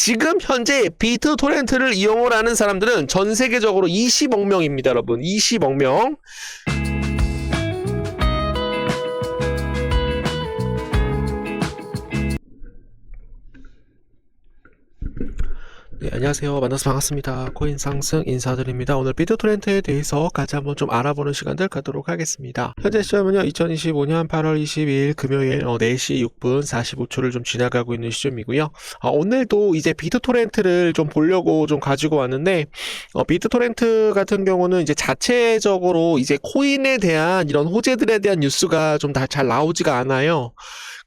지금 현재 비트토렌트를 이용을 하는 사람들은 전 세계적으로 20억 명입니다, 여러분. 20억 명. 네, 안녕하세요. 만나서 반갑습니다. 코인 상승 인사드립니다. 오늘 비트토렌트에 대해서 같이 한번 좀 알아보는 시간들 갖도록 하겠습니다. 현재 시점은요, 2025년 8월 22일 금요일 4시 6분 45초를 좀 지나가고 있는 시점이고요. 오늘도 이제 비트토렌트를 좀 보려고 좀 가지고 왔는데, 비트토렌트 같은 경우는 이제 자체적으로 이제 코인에 대한 이런 호재들에 대한 뉴스가 좀 다 잘 나오지가 않아요.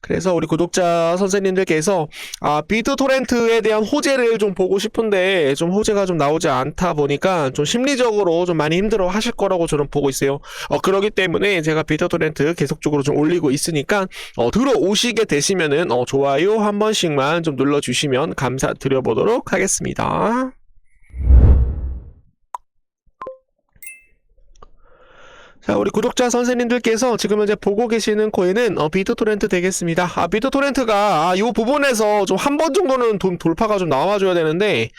그래서 우리 구독자 선생님들께서 비트토렌트에 대한 호재를 좀 보고 싶은데 좀 호재가 좀 나오지 않다 보니까 좀 심리적으로 좀 많이 힘들어 하실 거라고 저는 보고 있어요. 그러기 때문에 제가 비트토렌트 계속적으로 좀 올리고 있으니까 들어오시게 되시면은 좋아요 한 번씩만 좀 눌러주시면 감사드려보도록 하겠습니다. 자, 우리 구독자 선생님들께서 지금 현재 보고 계시는 코인은 비트토렌트 되겠습니다. 비트토렌트가 이 부분에서 좀 한 번 정도는 돌파가 좀 나와줘야 되는데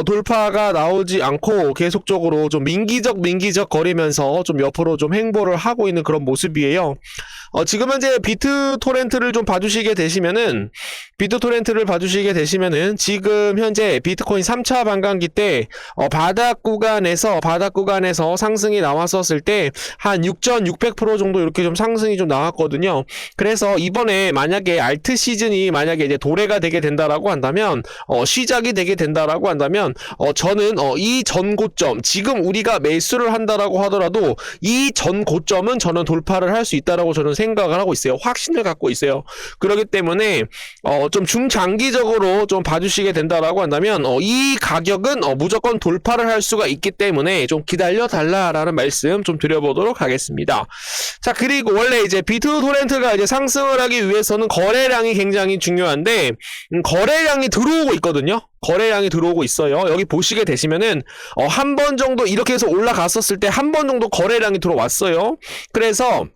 돌파가 나오지 않고 계속적으로 좀 민기적 거리면서 좀 옆으로 좀 행보를 하고 있는 그런 모습이에요. 지금 현재 비트토렌트를 좀 봐주시게 되시면은 지금 현재 비트코인 3차 반감기 때 바닥 구간에서 상승이 나왔었을 때 한 6,600% 정도 이렇게 좀 상승이 좀 나왔거든요. 그래서 이번에 만약에 알트 시즌이 만약에 이제 도래가 되게 된다라고 한다면 시작이 되게 된다라고 한다면 저는 이 전 고점 지금 우리가 매수를 한다라고 하더라도 이 전 고점은 저는 돌파를 할 수 있다라고 저는 생각을 하고 있어요. 확신을 갖고 있어요. 그렇기 때문에 좀 중장기적으로 좀 봐주시게 된다라고 한다면 이 가격은 무조건 돌파를 할 수가 있기 때문에 좀 기다려 달라라는 말씀 좀 드려보도록 하겠습니다. 자, 그리고 원래 이제 비트토렌트가 이제 상승을 하기 위해서는 거래량이 굉장히 중요한데 거래량이 들어오고 있거든요. 거래량이 들어오고 있어요. 여기 보시게 되시면은 한 번 정도 이렇게 해서 올라갔었을 때 한 번 정도 거래량이 들어왔어요. 그래서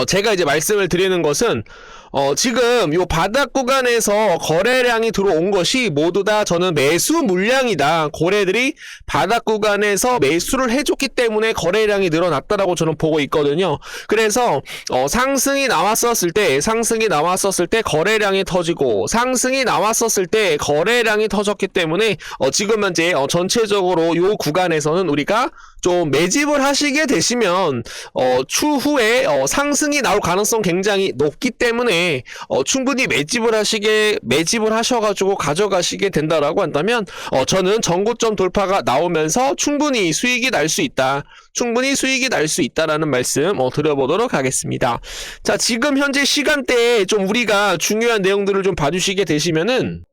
제가 이제 말씀을 드리는 것은 지금 요 바닥 구간에서 거래량이 들어온 것이 모두 다 저는 매수 물량이다. 고래들이 바닥 구간에서 매수를 해줬기 때문에 거래량이 늘어났다라고 저는 보고 있거든요. 그래서 상승이 나왔었을 때 거래량이 터지고 상승이 나왔었을 때 거래량이 터졌기 때문에 지금 현재 전체적으로 요 구간에서는 우리가 좀 매집을 하시게 되시면 추후에 상승이 나올 가능성 굉장히 높기 때문에 충분히 매집을 하셔가지고 가져가시게 된다라고 한다면 저는 전고점 돌파가 나오면서 충분히 수익이 날 수 있다라는 말씀 드려보도록 하겠습니다. 자, 지금 현재 시간대에 좀 우리가 중요한 내용들을 좀 봐주시게 되시면은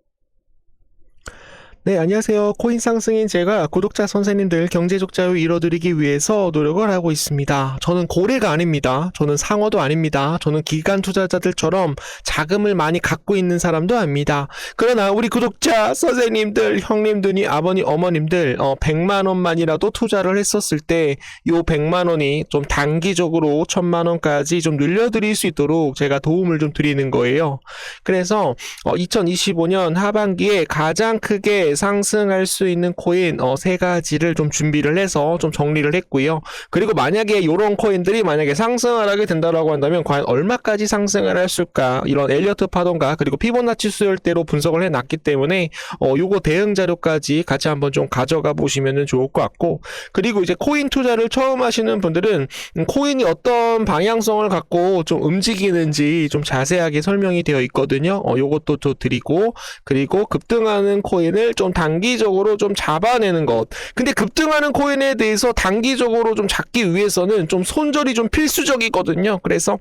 네, 안녕하세요. 코인 상승인 제가 구독자 선생님들 경제적 자유 이뤄드리기 위해서 노력을 하고 있습니다. 저는 고래가 아닙니다. 저는 상어도 아닙니다. 저는 기관 투자자들처럼 자금을 많이 갖고 있는 사람도 아닙니다. 그러나 우리 구독자 선생님들, 형님들이 아버님, 어머님들 100만 원만이라도 투자를 했었을 때 요 100만 원이 좀 단기적으로 1000만 원까지 좀 늘려드릴 수 있도록 제가 도움을 좀 드리는 거예요. 그래서 2025년 하반기에 가장 크게 상승할 수 있는 코인 3가지를 좀 준비를 해서 좀 정리를 했고요. 그리고 만약에 이런 코인들이 만약에 상승을 하게 된다라고 한다면 과연 얼마까지 상승을 했을까, 이런 엘리어트 파동과 그리고 피보나치 수열대로 분석을 해놨기 때문에 요거 대응 자료까지 같이 한번 좀 가져가 보시면 좋을 것 같고, 그리고 이제 코인 투자를 처음 하시는 분들은 코인이 어떤 방향성을 갖고 좀 움직이는지 좀 자세하게 설명이 되어 있거든요. 요것도 또 드리고, 그리고 급등하는 코인을 좀 단기적으로 좀 잡아내는 것. 근데 급등하는 코인에 대해서 단기적으로 좀 잡기 위해서는 좀 손절이 좀 필수적이거든요. 그래서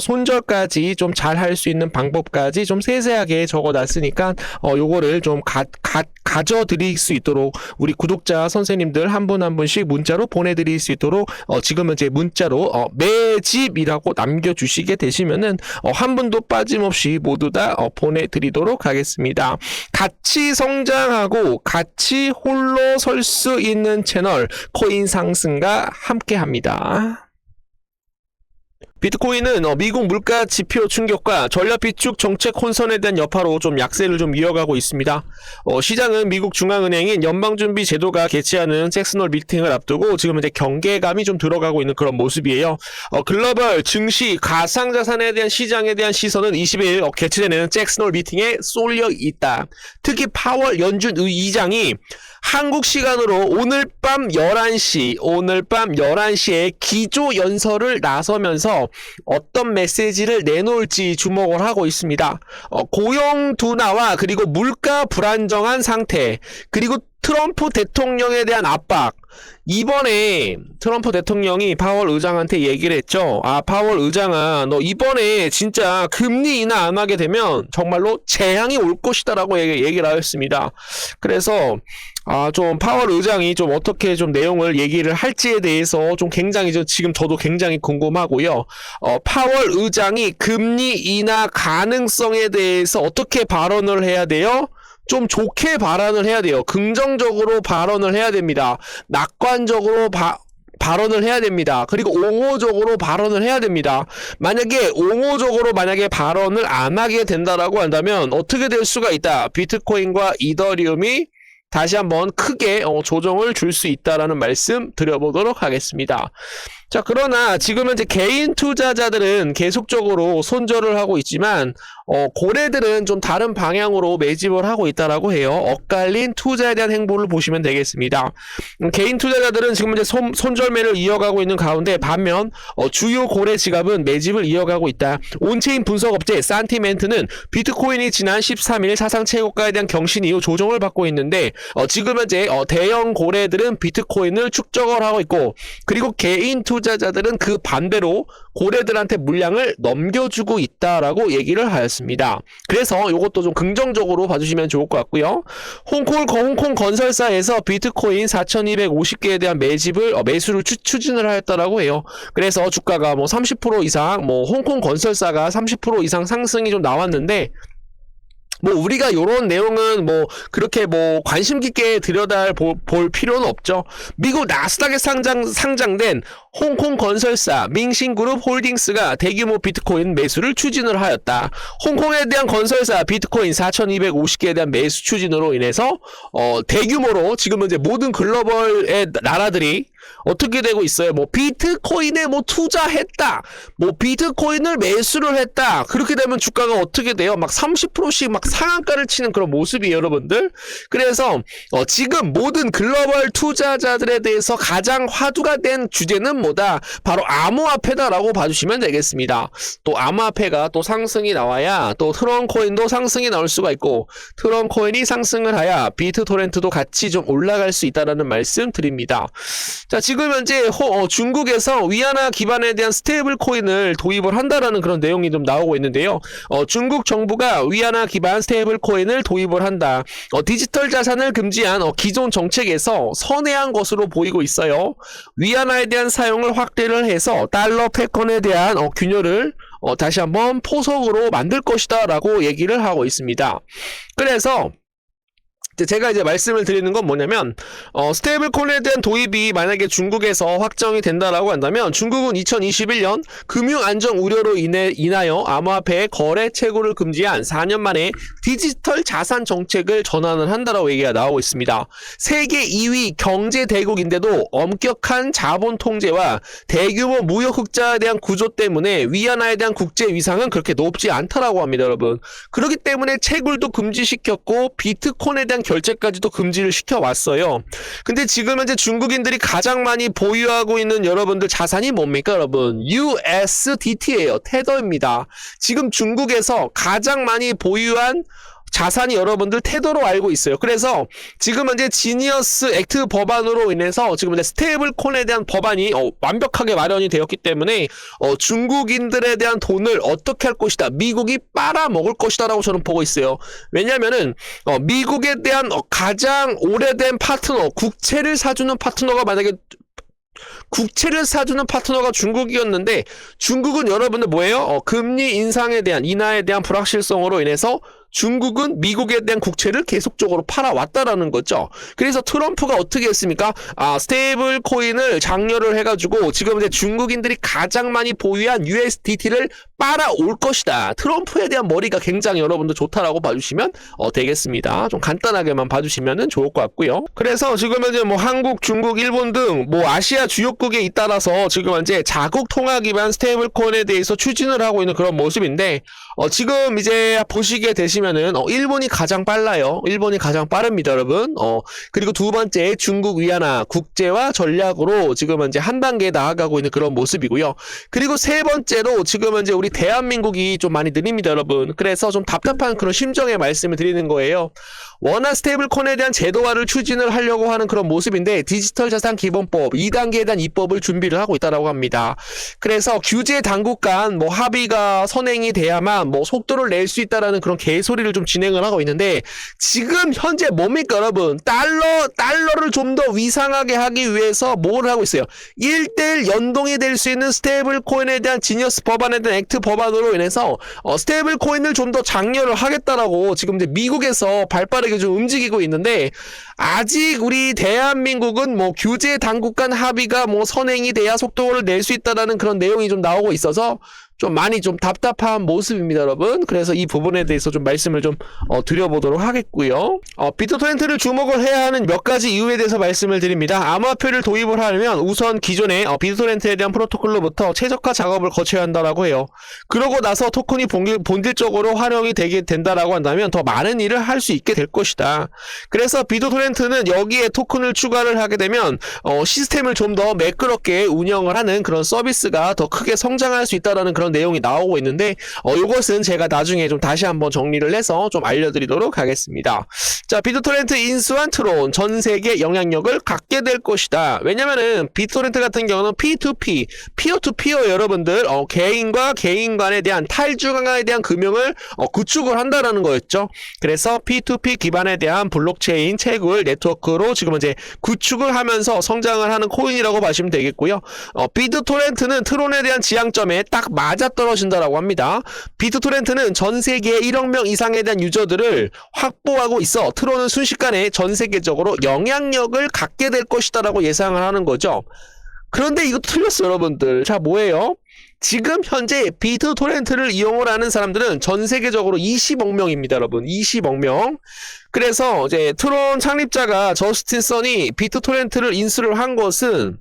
손절까지 좀 잘 할 수 있는 방법까지 좀 세세하게 적어놨으니까 요거를 좀 가져드릴 수 있도록 우리 구독자 선생님들 한 분 한 분씩 문자로 보내드릴 수 있도록 지금 현재 문자로 매집이라고 남겨주시게 되시면은 한 분도 빠짐없이 모두 다 보내드리도록 하겠습니다. 같이 성장하고 같이 홀로 설 수 있는 채널 코인 상승과 함께 합니다. 비트코인은 미국 물가 지표 충격과 전략 비축 정책 혼선에 대한 여파로 좀 약세를 좀 이어가고 있습니다. 시장은 미국 중앙은행인 연방준비 제도가 개최하는 잭슨홀 미팅을 앞두고 지금 이제 경계감이 좀 들어가고 있는 그런 모습이에요. 글로벌 증시 가상자산에 대한 시장에 대한 시선은 20일 개최되는 잭슨홀 미팅에 쏠려 있다. 특히 파월 연준 의장이 한국 시간으로 오늘 밤 11시에 기조 연설을 나서면서 어떤 메시지를 내놓을지 주목을 하고 있습니다. 고용 둔화와 그리고 물가 불안정한 상태, 그리고 트럼프 대통령에 대한 압박. 이번에 트럼프 대통령이 파월 의장한테 얘기를 했죠. 파월 의장아, 너 이번에 진짜 금리 인하 안 하게 되면 정말로 재앙이 올 것이다 라고 얘기를 하였습니다. 그래서 좀 파월 의장이 좀 어떻게 좀 내용을 얘기를 할지에 대해서 좀 굉장히 지금 저도 굉장히 궁금하고요. 파월 의장이 금리 인하 가능성에 대해서 어떻게 발언을 해야 돼요? 좀 좋게 발언을 해야 돼요. 긍정적으로 발언을 해야 됩니다. 낙관적으로 발언을 해야 됩니다. 그리고 옹호적으로 발언을 해야 됩니다. 만약에 옹호적으로 발언을 안 하게 된다라고 한다면 어떻게 될 수가 있다. 비트코인과 이더리움이 다시 한번 크게 조정을 줄 수 있다라는 말씀 드려보도록 하겠습니다. 자, 그러나 지금 현재 개인 투자자들은 계속적으로 손절을 하고 있지만 고래들은 좀 다른 방향으로 매집을 하고 있다라고 해요. 엇갈린 투자에 대한 행보를 보시면 되겠습니다. 개인 투자자들은 지금 현재 손절매를 이어가고 있는 가운데 반면 주요 고래 지갑은 매집을 이어가고 있다. 온체인 분석업체 산티멘트는 비트코인이 지난 13일 사상 최고가에 대한 경신 이후 조정을 받고 있는데 지금 현재 대형 고래들은 비트코인을 축적을 하고 있고, 그리고 개인 투자자들은 그 반대로 고래들한테 물량을 넘겨주고 있다라고 얘기를 하였습니다. 그래서 이것도 좀 긍정적으로 봐주시면 좋을 것 같고요. 홍콩 건설사에서 비트코인 4,250개에 대한 매수를 추진을 하였다라고 해요. 그래서 주가가 30% 이상, 홍콩 건설사가 30% 이상 상승이 좀 나왔는데, 우리가 요런 내용은 그렇게 관심 깊게 볼 필요는 없죠. 미국 나스닥에 상장된 홍콩 건설사 민신그룹 홀딩스가 대규모 비트코인 매수를 추진을 하였다. 홍콩에 대한 건설사 비트코인 4,250개에 대한 매수 추진으로 인해서 대규모로 지금 현재 모든 글로벌의 나라들이 어떻게 되고 있어요? 비트코인에 투자했다. 비트코인을 매수를 했다. 그렇게 되면 주가가 어떻게 돼요? 30%씩 상한가를 치는 그런 모습이에요, 여러분들. 그래서 지금 모든 글로벌 투자자들에 대해서 가장 화두가 된 주제는 뭐다? 바로 암호화폐다라고 봐주시면 되겠습니다. 또 암호화폐가 또 상승이 나와야 또 트론코인도 상승이 나올 수가 있고, 트론코인이 상승을 하야 비트토렌트도 같이 좀 올라갈 수 있다라는 말씀 드립니다. 자, 지금 현재 중국에서 위안화 기반에 대한 스테이블 코인을 도입을 한다라는 그런 내용이 좀 나오고 있는데요. 중국 정부가 위안화 기반 스테이블 코인을 도입을 한다. 디지털 자산을 금지한 기존 정책에서 선회한 것으로 보이고 있어요. 위안화에 대한 사용을 확대를 해서 달러 패권에 대한 균열을 다시 한번 포석으로 만들 것이다 라고 얘기를 하고 있습니다. 그래서 제가 이제 말씀을 드리는 건 뭐냐면 스테이블 코인에 대한 도입이 만약에 중국에서 확정이 된다라고 한다면 중국은 2021년 금융 안정 우려로 인하여 암호화폐의 거래 채굴을 금지한 4년 만에 디지털 자산 정책을 전환을 한다라고 얘기가 나오고 있습니다. 세계 2위 경제 대국인데도 엄격한 자본 통제와 대규모 무역 흑자에 대한 구조 때문에 위안화에 대한 국제 위상은 그렇게 높지 않다라고 합니다, 여러분. 그렇기 때문에 채굴도 금지시켰고 비트코인에 대한 결제까지도 금지를 시켜왔어요. 근데 지금 현재 중국인들이 가장 많이 보유하고 있는 여러분들 자산이 뭡니까, 여러분? USDT예요. 테더입니다. 지금 중국에서 가장 많이 보유한 자산이 여러분들 테더로 알고 있어요. 그래서 지금 현재 지니어스 액트 법안으로 인해서 지금 현재 스테이블 코인에 대한 법안이 완벽하게 마련이 되었기 때문에 중국인들에 대한 돈을 어떻게 할 것이다. 미국이 빨아먹을 것이다 라고 저는 보고 있어요. 왜냐면은 미국에 대한 가장 오래된 파트너, 국채를 사주는 파트너가 만약에 국채를 사주는 파트너가 중국이었는데, 중국은 여러분들 뭐예요? 금리 인하에 대한 불확실성으로 인해서 중국은 미국에 대한 국채를 계속적으로 팔아왔다라는 거죠. 그래서 트럼프가 어떻게 했습니까? 스테이블 코인을 장려를 해가지고 지금 이제 중국인들이 가장 많이 보유한 USDT를 빨아올 것이다. 트럼프에 대한 머리가 굉장히 여러분들 좋다라고 봐주시면 되겠습니다. 좀 간단하게만 봐주시면 좋을 것 같고요. 그래서 지금 이제 뭐 한국, 중국, 일본 등 뭐 아시아 주요국에 잇따라서 지금 이제 자국 통화 기반 스테이블 코인에 대해서 추진을 하고 있는 그런 모습인데 지금 이제 보시게 되시면은 일본이 가장 빨라요. 일본이 가장 빠릅니다, 여러분. 그리고 두 번째 중국 위안화 국제화 전략으로 지금 이제 한 단계 나아가고 있는 그런 모습이고요. 그리고 세 번째로 지금 이제 우리 대한민국이 좀 많이 느립니다, 여러분. 그래서 좀 답답한 그런 심정의 말씀을 드리는 거예요. 워낙 스테이블 코인에 대한 제도화를 추진을 하려고 하는 그런 모습인데 디지털 자산 기본법 2단계에 대한 입법을 준비를 하고 있다라고 합니다. 그래서 규제 당국 간 뭐 합의가 선행이 돼야만 뭐 속도를 낼 수 있다라는 그런 개소리를 좀 진행을 하고 있는데 지금 현재 뭡니까 여러분? 달러를 좀 더 위상하게 하기 위해서 뭘 하고 있어요? 1대1 연동이 될 수 있는 스테이블 코인에 대한 지니어스 법안에 대한 액트 법안으로 인해서 스테이블 코인을 좀 더 장려를 하겠다라고 지금 이제 미국에서 발빠르게 좀 움직이고 있는데 아직 우리 대한민국은 뭐 규제 당국 간 합의가 뭐 선행이 돼야 속도를 낼 수 있다라는 그런 내용이 좀 나오고 있어서 좀 많이 좀 답답한 모습입니다, 여러분. 그래서 이 부분에 대해서 좀 말씀을 좀 드려보도록 하겠고요. 비트토렌트를 주목을 해야 하는 몇 가지 이유에 대해서 말씀을 드립니다. 암호화폐를 도입을 하려면 우선 기존의 비트토렌트에 대한 프로토콜로부터 최적화 작업을 거쳐야 한다라고 해요. 그러고 나서 토큰이 본질적으로 활용이 되게 된다라고 한다면 더 많은 일을 할 수 있게 될 것이다. 그래서 비트토렌트는 여기에 토큰을 추가를 하게 되면 시스템을 좀 더 매끄럽게 운영을 하는 그런 서비스가 더 크게 성장할 수 있다라는 그런 내용이 나오고 있는데 이것은 제가 나중에 좀 다시 한번 정리를 해서 좀 알려드리도록 하겠습니다. 자, 비트토렌트 인수한 트론 전 세계 영향력을 갖게 될 것이다. 왜냐면은 비트토렌트 같은 경우는 P2P, 피어2피어 여러분들 개인과 개인 간에 대한 탈중앙화에 대한 금융을 구축을 한다라는 거였죠. 그래서 P2P 기반에 대한 블록체인 채굴 네트워크로 지금 이제 구축을 하면서 성장을 하는 코인이라고 보시면 되겠고요. 비트토렌트는 트론에 대한 지향점에 딱 맞아떨어진다라고 합니다. 비트토렌트는 전 세계 1억 명 이상에 대한 유저들을 확보하고 있어 트론은 순식간에 전 세계적으로 영향력을 갖게 될 것이다라고 예상을 하는 거죠. 그런데 이것도 틀렸어요, 여러분들. 자, 뭐예요? 지금 현재 비트토렌트를 이용을 하는 사람들은 전 세계적으로 20억 명입니다, 여러분. 20억 명. 그래서 이제 트론 창립자가 저스틴 선이 비트토렌트를 인수를 한 것은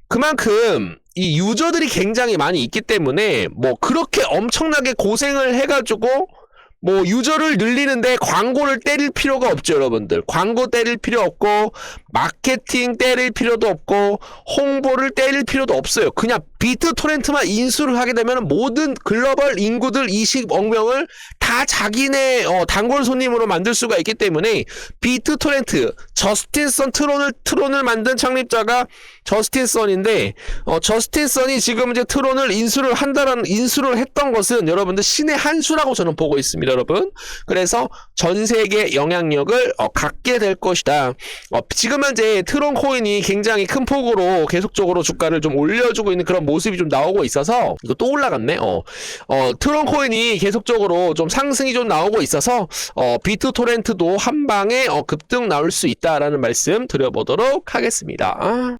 그만큼 이 유저들이 굉장히 많이 있기 때문에 뭐 그렇게 엄청나게 고생을 해가지고 뭐 유저를 늘리는데 광고를 때릴 필요가 없죠, 여러분들. 광고 때릴 필요 없고 마케팅 때릴 필요도 없고 홍보를 때릴 필요도 없어요. 그냥 비트토렌트만 인수를 하게 되면 모든 글로벌 인구들 20억 명을 다 자기네 단골 손님으로 만들 수가 있기 때문에 비트토렌트 저스틴 선 트론을 만든 창립자가 저스틴 선인데 저스틴 선이 지금 이제 트론을 인수를 했던 것은 여러분들 신의 한 수라고 저는 보고 있습니다, 여러분. 그래서 전 세계 영향력을 갖게 될 것이다. 지금 현재 트론 코인이 굉장히 큰 폭으로 계속적으로 주가를 좀 올려주고 있는 그런 모습이 좀 나오고 있어서 이거 또 올라갔네. 트론 코인이 계속적으로 좀 상승이 좀 나오고 있어서 비트토렌트도 한 방에 급등 나올 수 있다라는 말씀 드려보도록 하겠습니다.